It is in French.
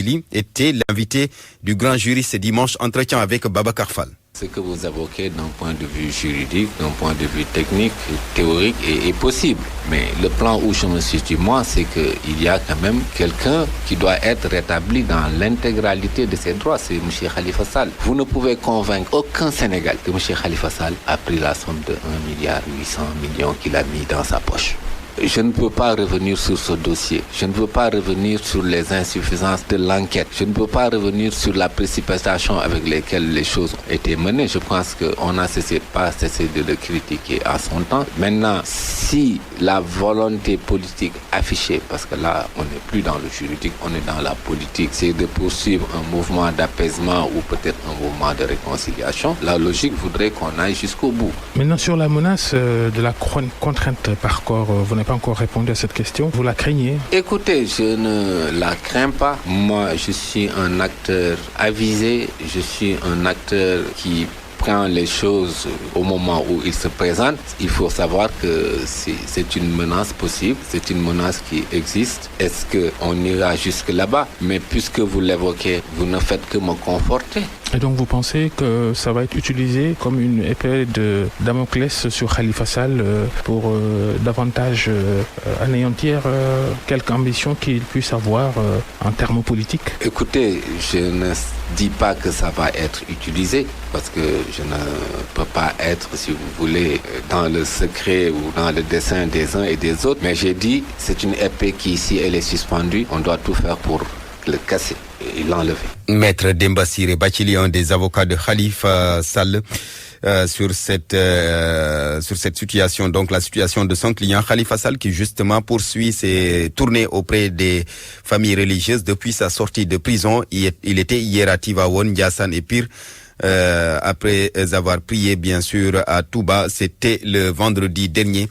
Bachili était l'invité du grand jury ce dimanche. Entretien avec Babacar Fall. Ce que vous évoquez d'un point de vue juridique, d'un point de vue technique, théorique est possible. Mais le plan où je me situe, moi, c'est qu'il y a quand même quelqu'un qui doit être rétabli dans l'intégralité de ses droits. C'est M. Khalifa Sall. Vous ne pouvez convaincre aucun Sénégalais que M. Khalifa Sall a pris la somme de 1,8 milliard qu'il a mis dans sa poche. Je ne peux pas revenir sur ce dossier. Je ne peux pas revenir sur les insuffisances de l'enquête. Je ne peux pas revenir sur la précipitation avec laquelle les choses ont été menées. Je pense qu'on n'a pas cessé de le critiquer à son temps. Maintenant, si la volonté politique affichée, parce que là, on n'est plus dans le juridique, on est dans la politique, c'est de poursuivre un mouvement d'apaisement ou peut-être un mouvement de réconciliation, la logique voudrait qu'on aille jusqu'au bout. Maintenant, sur la menace de la contrainte par corps, vous n'avez pas encore répondu à cette question. Vous la craignez? Écoutez, je ne la crains pas. Moi, je suis un acteur avisé. Je suis un acteur qui prend les choses au moment où il se présente. Il faut savoir que c'est une menace possible, c'est une menace qui existe. Est-ce qu'on ira jusque là-bas? Mais puisque vous l'évoquez, vous ne faites que me conforter. Et donc vous pensez que ça va être utilisé comme une épée de Damoclès sur Khalifa Sall pour davantage anéantir quelque ambition qu'il puisse avoir en termes politiques? Écoutez, je ne dis pas que ça va être utilisé parce que je ne peux pas être, si vous voulez, dans le secret ou dans le dessein des uns et des autres. Mais j'ai dit, c'est une épée qui, si elle est suspendue, on doit tout faire pour le casser et l'enlever. Maître Demba Ciré Bachili, un des avocats de Khalifa Sall, sur cette situation, donc la situation de son client Khalifa Sall, qui justement poursuit ses tournées auprès des familles religieuses depuis sa sortie de prison. Il était hier à Tivaouane, Ndiassane et Pire. Après avoir prié bien sûr à Touba, c'était le vendredi dernier.